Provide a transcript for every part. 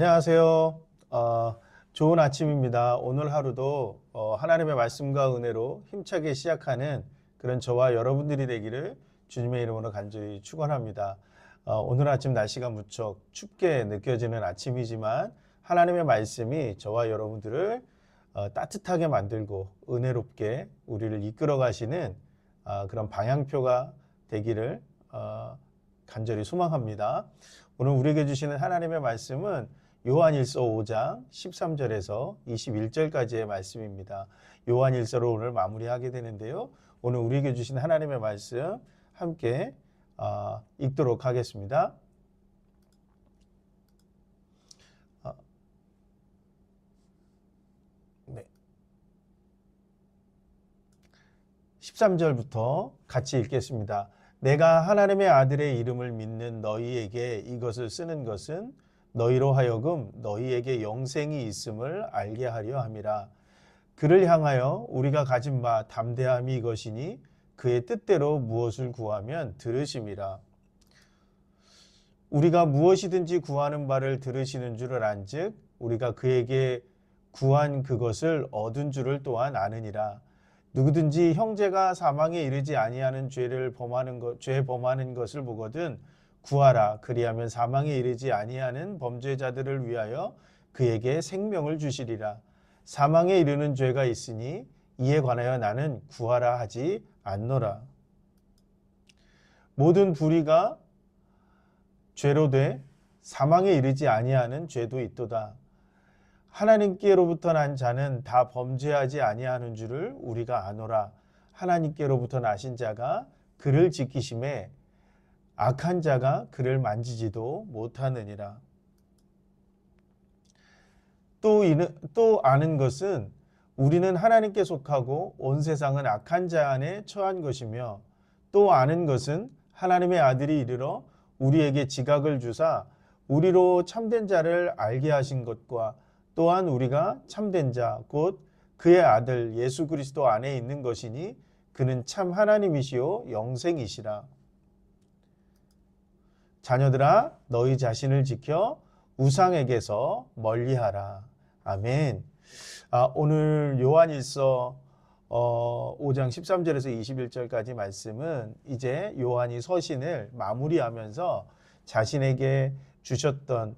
안녕하세요. 좋은 아침입니다. 오늘 하루도 하나님의 말씀과 은혜로 힘차게 시작하는 그런 저와 여러분들이 되기를 주님의 이름으로 간절히 축원합니다. 오늘 아침 날씨가 무척 춥게 느껴지는 아침이지만 하나님의 말씀이 저와 여러분들을 따뜻하게 만들고 은혜롭게 우리를 이끌어 가시는 그런 방향표가 되기를 간절히 소망합니다. 오늘 우리에게 주시는 하나님의 말씀은 요한일서 5장 13절에서 21절까지의 말씀입니다. 요한일서로 오늘 마무리하게 되는데요. 오늘 우리에게 주신 하나님의 말씀 함께 읽도록 하겠습니다. 13절부터 같이 읽겠습니다. 내가 하나님의 아들의 이름을 믿는 너희에게 이것을 쓰는 것은 너희로 하여금 너희에게 영생이 있음을 알게 하려 함이라. 그를 향하여 우리가 가진 바 담대함이 이것이니 그의 뜻대로 무엇을 구하면 들으심이라. 우리가 무엇이든지 구하는 바를 들으시는 줄을 안즉 우리가 그에게 구한 그것을 얻은 줄을 또한 아느니라. 누구든지 형제가 사망에 이르지 아니하는 죄 범하는 것을 보거든 구하라. 그리하면 사망에 이르지 아니하는 범죄자들을 위하여 그에게 생명을 주시리라. 사망에 이르는 죄가 있으니 이에 관하여 나는 구하라 하지 않노라. 모든 불의가 죄로 돼 사망에 이르지 아니하는 죄도 있도다. 하나님께로부터 난 자는 다 범죄하지 아니하는 줄을 우리가 아노라. 하나님께로부터 나신 자가 그를 지키심에 악한 자가 그를 만지지도 못하느니라. 또 아는 것은 우리는 하나님께 속하고 온 세상은 악한 자 안에 처한 것이며, 또 아는 것은 하나님의 아들이 이르러 우리에게 지각을 주사 우리로 참된 자를 알게 하신 것과 또한 우리가 참된 자 곧 그의 아들 예수 그리스도 안에 있는 것이니 그는 참 하나님이시요 영생이시라. 자녀들아 너희 자신을 지켜 우상에게서 멀리하라. 아멘. 오늘 요한일서 5장 13절에서 21절까지 말씀은 이제 요한이 서신을 마무리하면서 자신에게 주셨던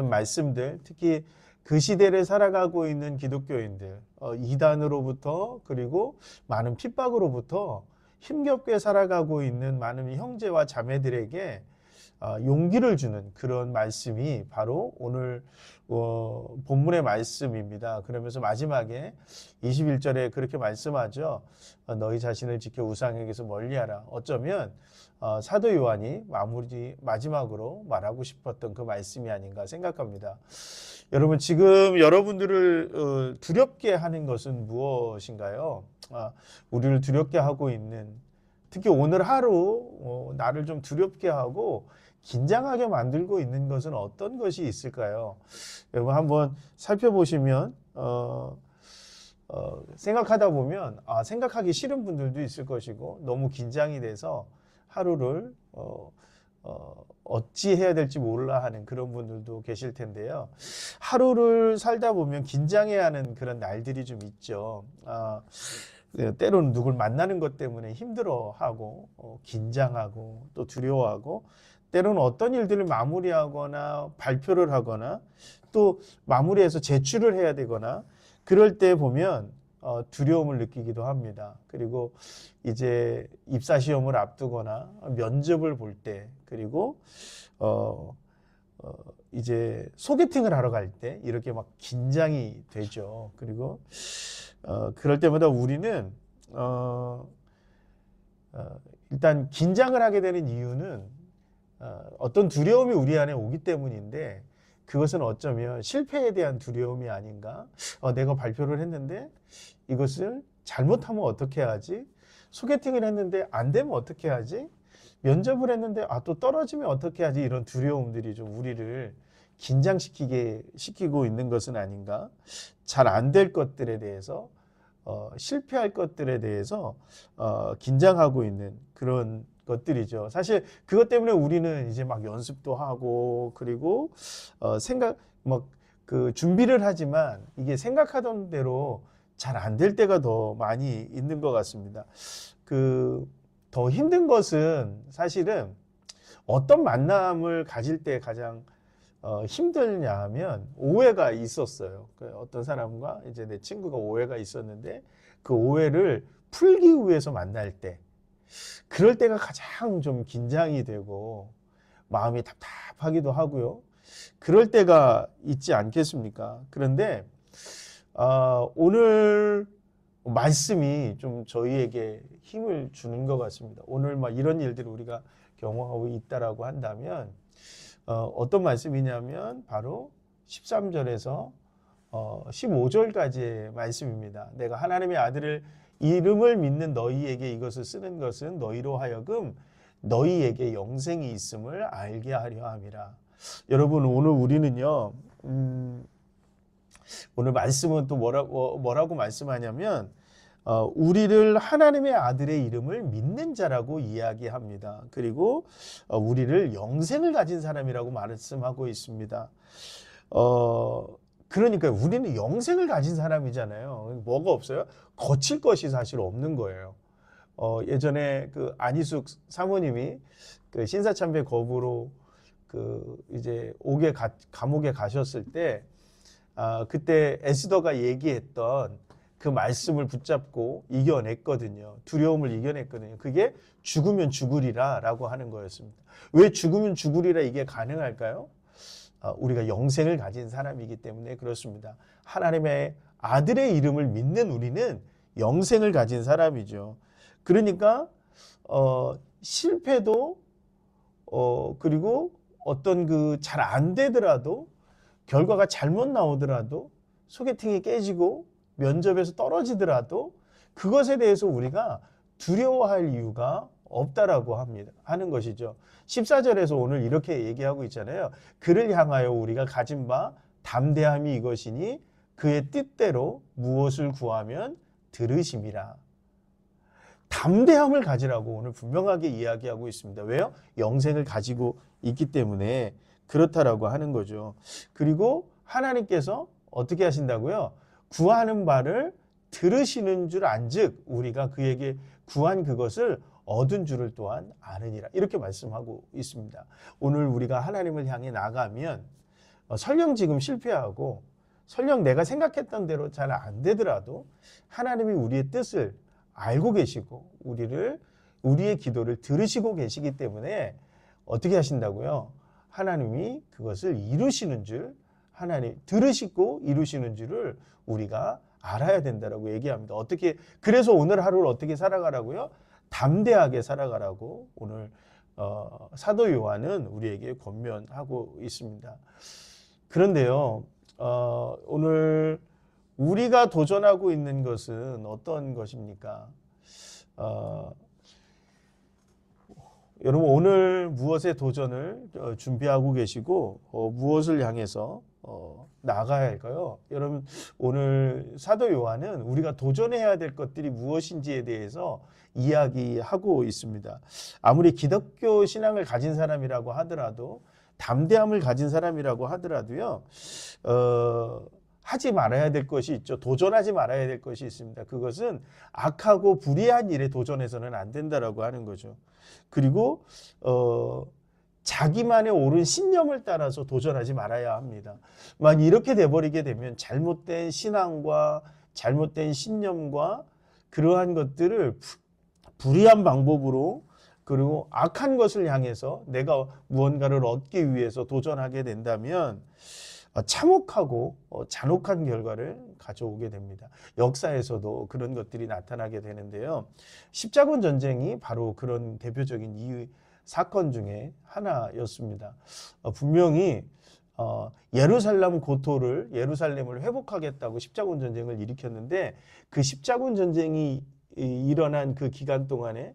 말씀들, 특히 그 시대를 살아가고 있는 기독교인들, 이단으로부터 그리고 많은 핍박으로부터 힘겹게 살아가고 있는 많은 형제와 자매들에게 용기를 주는 그런 말씀이 바로 오늘 본문의 말씀입니다. 그러면서 마지막에 21절에 그렇게 말씀하죠. 너희 자신을 지켜 우상에게서 멀리하라. 어쩌면 사도 요한이 마지막으로 말하고 싶었던 그 말씀이 아닌가 생각합니다. 여러분, 지금 여러분들을 두렵게 하는 것은 무엇인가요? 우리를 두렵게 하고 있는, 특히 오늘 하루 나를 좀 두렵게 하고 긴장하게 만들고 있는 것은 어떤 것이 있을까요? 여러분 한번 살펴보시면 생각하다 보면 생각하기 싫은 분들도 있을 것이고, 너무 긴장이 돼서 하루를 어찌 해야 될지 몰라 하는 그런 분들도 계실 텐데요. 하루를 살다 보면 긴장해야 하는 그런 날들이 좀 있죠. 때로는 누굴 만나는 것 때문에 힘들어하고 긴장하고 또 두려워하고, 때로는 어떤 일들을 마무리하거나 발표를 하거나 또 마무리해서 제출을 해야 되거나 그럴 때 보면 두려움을 느끼기도 합니다. 그리고 이제 입사 시험을 앞두거나 면접을 볼 때, 그리고 이제 소개팅을 하러 갈 때 이렇게 막 긴장이 되죠. 그리고 그럴 때마다 우리는 일단 긴장을 하게 되는 이유는 어떤 두려움이 우리 안에 오기 때문인데, 그것은 어쩌면 실패에 대한 두려움이 아닌가. 내가 발표를 했는데 이것을 잘못하면 어떻게 하지? 소개팅을 했는데 안 되면 어떻게 하지? 면접을 했는데 또 떨어지면 어떻게 하지? 이런 두려움들이 좀 우리를 긴장시키고 있는 것은 아닌가. 잘 안 될 것들에 대해서, 실패할 것들에 대해서 긴장하고 있는 그런 것들이죠. 사실 그것 때문에 우리는 이제 막 연습도 하고 그리고 생각 막 그 준비를 하지만 이게 생각하던 대로 잘 안 될 때가 더 많이 있는 것 같습니다. 그 더 힘든 것은 사실은 어떤 만남을 가질 때 가장 힘들냐 하면 오해가 있었어요. 어떤 사람과 이제 내 친구가 오해가 있었는데 그 오해를 풀기 위해서 만날 때 그럴 때가 가장 좀 긴장이 되고 마음이 답답하기도 하고요. 그럴 때가 있지 않겠습니까? 그런데 오늘 말씀이 좀 저희에게 힘을 주는 것 같습니다. 오늘 막 이런 일들을 우리가 경험하고 있다라고 한다면 어떤 말씀이냐면 바로 13절에서 15절까지의 말씀입니다. 내가 하나님의 아들을 이름을 믿는 너희에게 이것을 쓰는 것은 너희로 하여금 너희에게 영생이 있음을 알게 하려 함이라. 여러분 오늘 우리는요 오늘 말씀은 또 뭐라고 말씀하냐면 우리를 하나님의 아들의 이름을 믿는 자라고 이야기합니다. 그리고 우리를 영생을 가진 사람이라고 말씀하고 있습니다. 그러니까 우리는 영생을 가진 사람이잖아요. 뭐가 없어요? 거칠 것이 사실 없는 거예요. 예전에 그 안희숙 사모님이 그 신사참배 거부로 그 이제 감옥에 가셨을 때 그때 에스더가 얘기했던 그 말씀을 붙잡고 이겨냈거든요. 두려움을 이겨냈거든요. 그게 죽으면 죽으리라 라고 하는 거였습니다. 왜 죽으면 죽으리라 이게 가능할까요? 우리가 영생을 가진 사람이기 때문에 그렇습니다. 하나님의 아들의 이름을 믿는 우리는 영생을 가진 사람이죠. 그러니까 실패도 그리고 어떤 그 잘 안 되더라도 결과가 잘못 나오더라도 소개팅이 깨지고 면접에서 떨어지더라도 그것에 대해서 우리가 두려워할 이유가 없다라고 하는 것이죠. 14절에서 오늘 이렇게 얘기하고 있잖아요. 그를 향하여 우리가 가진 바 담대함이 이것이니 그의 뜻대로 무엇을 구하면 들으심이라. 담대함을 가지라고 오늘 분명하게 이야기하고 있습니다. 왜요? 영생을 가지고 있기 때문에 그렇다라고 하는 거죠. 그리고 하나님께서 어떻게 하신다고요? 구하는 바를 들으시는 줄 안즉 우리가 그에게 구한 그것을 얻은 줄을 또한 아느니라. 이렇게 말씀하고 있습니다. 오늘 우리가 하나님을 향해 나가면 설령 지금 실패하고 설령 내가 생각했던 대로 잘 안 되더라도 하나님이 우리의 뜻을 알고 계시고 우리의 기도를 들으시고 계시기 때문에 어떻게 하신다고요? 하나님이 그것을 이루시는 줄 들으시고 이루시는 줄을 우리가 알아야 된다라고 얘기합니다. 그래서 오늘 하루를 어떻게 살아가라고요? 담대하게 살아가라고 오늘 사도 요한은 우리에게 권면하고 있습니다. 그런데요, 오늘 우리가 도전하고 있는 것은 어떤 것입니까? 여러분 오늘 무엇에 도전을 준비하고 계시고 무엇을 향해서 나가야 할까요? 여러분 오늘 사도 요한은 우리가 도전해야 될 것들이 무엇인지에 대해서 이야기하고 있습니다. 아무리 기독교 신앙을 가진 사람이라고 하더라도 담대함을 가진 사람이라고 하더라도요. 하지 말아야 될 것이 있죠. 도전하지 말아야 될 것이 있습니다. 그것은 악하고 불의한 일에 도전해서는 안 된다라고 하는 거죠. 그리고 자기만의 옳은 신념을 따라서 도전하지 말아야 합니다. 만 이렇게 돼버리게 되면 잘못된 신앙과 잘못된 신념과 그러한 것들을 불의한 방법으로 그리고 악한 것을 향해서 내가 무언가를 얻기 위해서 도전하게 된다면 참혹하고 잔혹한 결과를 가져오게 됩니다. 역사에서도 그런 것들이 나타나게 되는데요. 십자군 전쟁이 바로 그런 대표적인 사건 중에 하나였습니다. 분명히 예루살렘을 회복하겠다고 십자군 전쟁을 일으켰는데 그 십자군 전쟁이 일어난 그 기간 동안에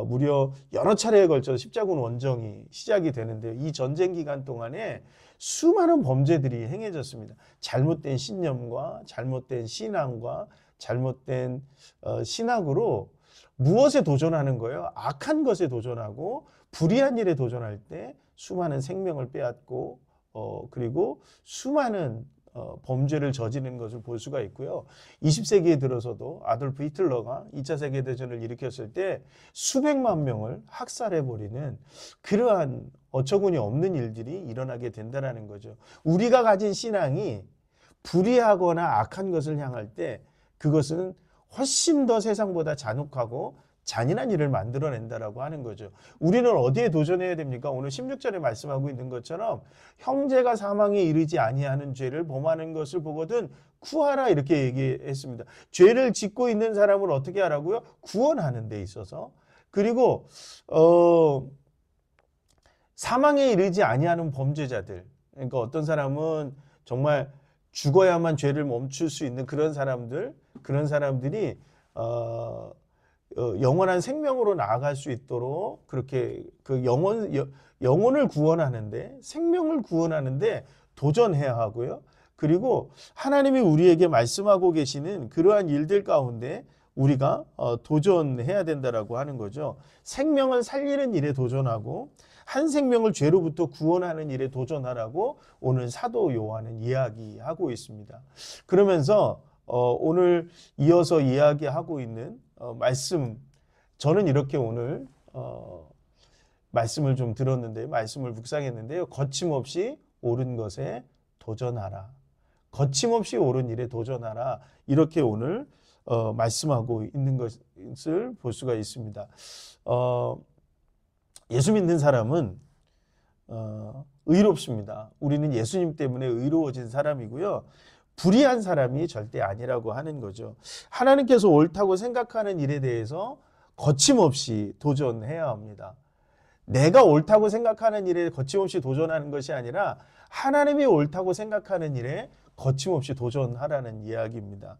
무려 여러 차례에 걸쳐서 십자군 원정이 시작이 되는데 이 전쟁 기간 동안에 수많은 범죄들이 행해졌습니다. 잘못된 신념과 잘못된 신앙과 잘못된 신학으로 무엇에 도전하는 거예요? 악한 것에 도전하고 불의한 일에 도전할 때 수많은 생명을 빼앗고 그리고 수많은 범죄를 저지르는 것을 볼 수가 있고요. 20세기에 들어서도 아돌프 히틀러가 2차 세계대전을 일으켰을 때 수백만 명을 학살해버리는 그러한 어처구니 없는 일들이 일어나게 된다는 거죠. 우리가 가진 신앙이 불의하거나 악한 것을 향할 때 그것은 훨씬 더 세상보다 잔혹하고 잔인한 일을 만들어낸다라고 하는 거죠. 우리는 어디에 도전해야 됩니까? 오늘 16절에 말씀하고 있는 것처럼 형제가 사망에 이르지 아니하는 죄를 범하는 것을 보거든 구하라 이렇게 얘기했습니다. 죄를 짓고 있는 사람을 어떻게 하라고요? 구원하는 데 있어서. 그리고 사망에 이르지 아니하는 범죄자들. 그러니까 어떤 사람은 정말 죽어야만 죄를 멈출 수 있는 그런 사람들이 영원한 생명으로 나아갈 수 있도록 그렇게 그 영혼을 구원하는데 생명을 구원하는데 도전해야 하고요. 그리고 하나님이 우리에게 말씀하고 계시는 그러한 일들 가운데 우리가 도전해야 된다라고 하는 거죠. 생명을 살리는 일에 도전하고 한 생명을 죄로부터 구원하는 일에 도전하라고 오늘 사도 요한은 이야기하고 있습니다. 그러면서 오늘 이어서 이야기하고 있는 말씀, 저는 이렇게 오늘 말씀을 좀 들었는데 말씀을 묵상했는데요. 거침없이 옳은 것에 도전하라. 거침없이 옳은 일에 도전하라. 이렇게 오늘 말씀하고 있는 것을 볼 수가 있습니다. 예수 믿는 사람은 의롭습니다. 우리는 예수님 때문에 의로워진 사람이고요. 불의한 사람이 절대 아니라고 하는 거죠. 하나님께서 옳다고 생각하는 일에 대해서 거침없이 도전해야 합니다. 내가 옳다고 생각하는 일에 거침없이 도전하는 것이 아니라 하나님이 옳다고 생각하는 일에 거침없이 도전하라는 이야기입니다.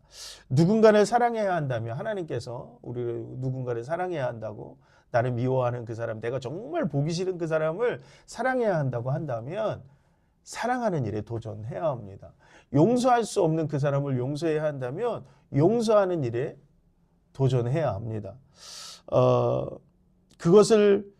누군가를 사랑해야 한다면 하나님께서 우리를 누군가를 사랑해야 한다고 나를 미워하는 그 사람, 내가 정말 보기 싫은 그 사람을 사랑해야 한다고 한다면 사랑하는 일에 도전해야 합니다. 용서할 수 없는 그 사람을 용서해야 한다면 용서하는 일에 도전해야 합니다. 그것을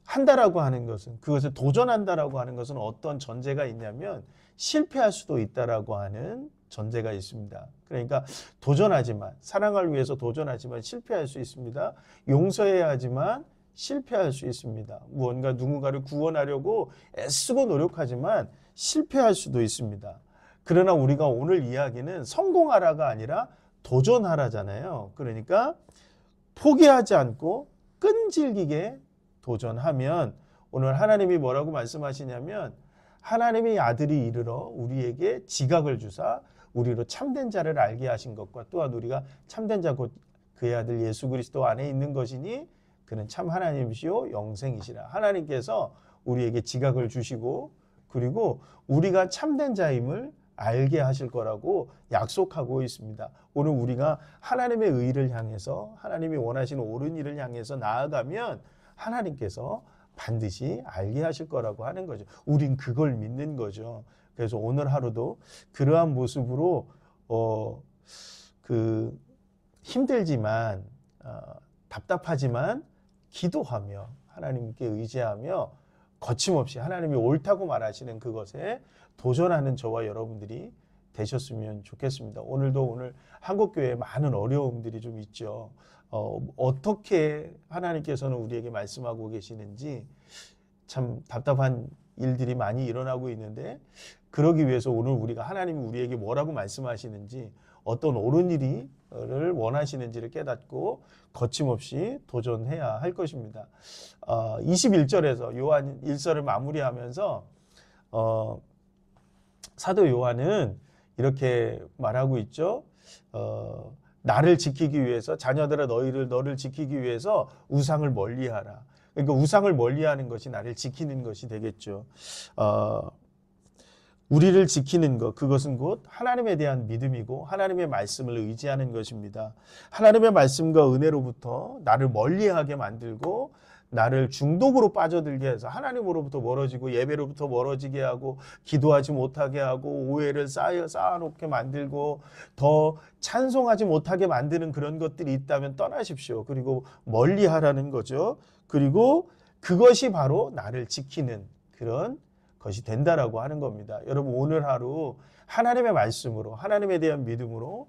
한다라고 하는 것은, 그것을 도전한다라고 하는 것은 어떤 전제가 있냐면 실패할 수도 있다라고 하는 전제가 있습니다. 그러니까 도전하지만, 사랑을 위해서 도전하지만 실패할 수 있습니다. 용서해야 하지만 실패할 수 있습니다. 무언가 누군가를 구원하려고 애쓰고 노력하지만 실패할 수도 있습니다. 그러나 우리가 오늘 이야기는 성공하라가 아니라 도전하라잖아요. 그러니까 포기하지 않고 끈질기게 도전하면 오늘 하나님이 뭐라고 말씀하시냐면 하나님의 아들이 이르러 우리에게 지각을 주사 우리로 참된 자를 알게 하신 것과 또한 우리가 참된 자 곧 그의 아들 예수 그리스도 안에 있는 것이니 그는 참 하나님이시요 영생이시라. 하나님께서 우리에게 지각을 주시고 그리고 우리가 참된 자임을 알게 하실 거라고 약속하고 있습니다. 오늘 우리가 하나님의 의를 향해서 하나님이 원하시는 옳은 일을 향해서 나아가면 하나님께서 반드시 알게 하실 거라고 하는 거죠. 우린 그걸 믿는 거죠. 그래서 오늘 하루도 그러한 모습으로 힘들지만 답답하지만 기도하며 하나님께 의지하며 거침없이 하나님이 옳다고 말하시는 그것에 도전하는 저와 여러분들이 되셨으면 좋겠습니다. 오늘 한국교회에 많은 어려움들이 좀 있죠. 어떻게 하나님께서는 우리에게 말씀하고 계시는지 참 답답한 일들이 많이 일어나고 있는데 그러기 위해서 오늘 우리가 하나님이 우리에게 뭐라고 말씀하시는지 어떤 옳은 일을 원하시는지를 깨닫고 거침없이 도전해야 할 것입니다. 21절에서 요한 1서를 마무리하면서 사도 요한은 이렇게 말하고 있죠. 나를 지키기 위해서 자녀들아 너를 지키기 위해서 우상을 멀리하라. 그러니까 우상을 멀리하는 것이 나를 지키는 것이 되겠죠. 우리를 지키는 것, 그것은 곧 하나님에 대한 믿음이고 하나님의 말씀을 의지하는 것입니다. 하나님의 말씀과 은혜로부터 나를 멀리하게 만들고 나를 중독으로 빠져들게 해서 하나님으로부터 멀어지고 예배로부터 멀어지게 하고 기도하지 못하게 하고 오해를 쌓아놓게 만들고 더 찬송하지 못하게 만드는 그런 것들이 있다면 떠나십시오. 그리고 멀리 하라는 거죠. 그리고 그것이 바로 나를 지키는 그런 것이 된다라고 하는 겁니다. 여러분 오늘 하루 하나님의 말씀으로 하나님에 대한 믿음으로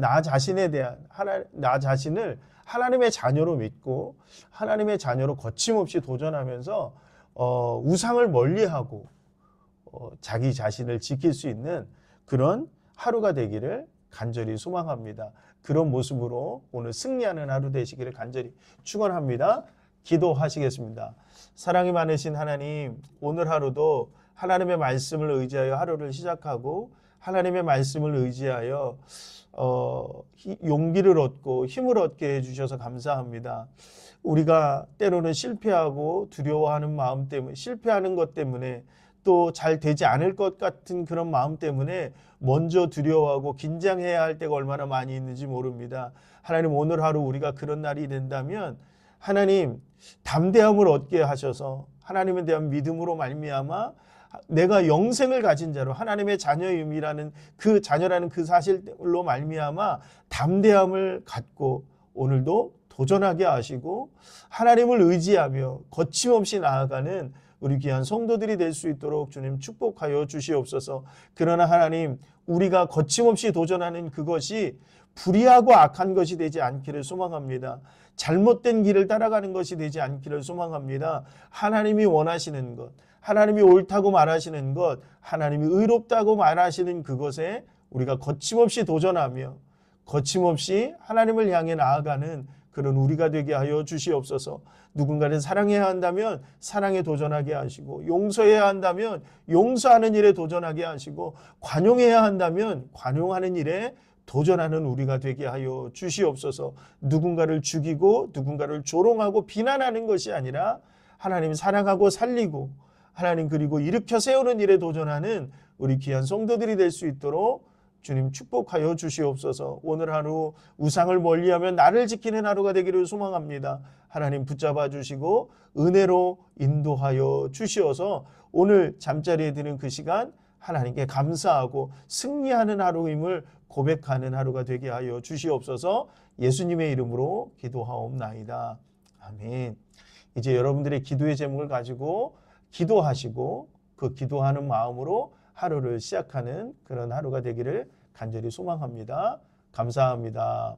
나 자신에 대한 나 자신을 하나님의 자녀로 믿고 하나님의 자녀로 거침없이 도전하면서 우상을 멀리하고 자기 자신을 지킬 수 있는 그런 하루가 되기를 간절히 소망합니다. 그런 모습으로 오늘 승리하는 하루 되시기를 간절히 축원합니다. 기도하시겠습니다. 사랑이 많으신 하나님, 오늘 하루도 하나님의 말씀을 의지하여 하루를 시작하고 하나님의 말씀을 의지하여 용기를 얻고 힘을 얻게 해주셔서 감사합니다. 우리가 때로는 실패하고 두려워하는 마음 때문에 실패하는 것 때문에 또 잘 되지 않을 것 같은 그런 마음 때문에 먼저 두려워하고 긴장해야 할 때가 얼마나 많이 있는지 모릅니다. 하나님 오늘 하루 우리가 그런 날이 된다면 하나님 담대함을 얻게 하셔서 하나님에 대한 믿음으로 말미암아 내가 영생을 가진 자로 하나님의 자녀임이라는 그 자녀라는 그 사실로 말미암아 담대함을 갖고 오늘도 도전하게 하시고 하나님을 의지하며 거침없이 나아가는 우리 귀한 성도들이 될 수 있도록 주님 축복하여 주시옵소서. 그러나 하나님 우리가 거침없이 도전하는 그것이 불의하고 악한 것이 되지 않기를 소망합니다. 잘못된 길을 따라가는 것이 되지 않기를 소망합니다. 하나님이 원하시는 것, 하나님이 옳다고 말하시는 것, 하나님이 의롭다고 말하시는 그것에 우리가 거침없이 도전하며 거침없이 하나님을 향해 나아가는 그런 우리가 되게 하여 주시옵소서. 누군가를 사랑해야 한다면 사랑에 도전하게 하시고 용서해야 한다면 용서하는 일에 도전하게 하시고 관용해야 한다면 관용하는 일에 도전하는 우리가 되게 하여 주시옵소서. 누군가를 죽이고 누군가를 조롱하고 비난하는 것이 아니라 하나님 사랑하고 살리고 하나님 그리고 일으켜 세우는 일에 도전하는 우리 귀한 성도들이 될 수 있도록 주님 축복하여 주시옵소서. 오늘 하루 우상을 멀리하며 나를 지키는 하루가 되기를 소망합니다. 하나님 붙잡아 주시고 은혜로 인도하여 주시어서 오늘 잠자리에 드는 그 시간 하나님께 감사하고 승리하는 하루임을 고백하는 하루가 되게 하여 주시옵소서. 예수님의 이름으로 기도하옵나이다. 아멘. 이제 여러분들의 기도의 제목을 가지고 기도하시고 그 기도하는 마음으로 하루를 시작하는 그런 하루가 되기를 간절히 소망합니다. 감사합니다.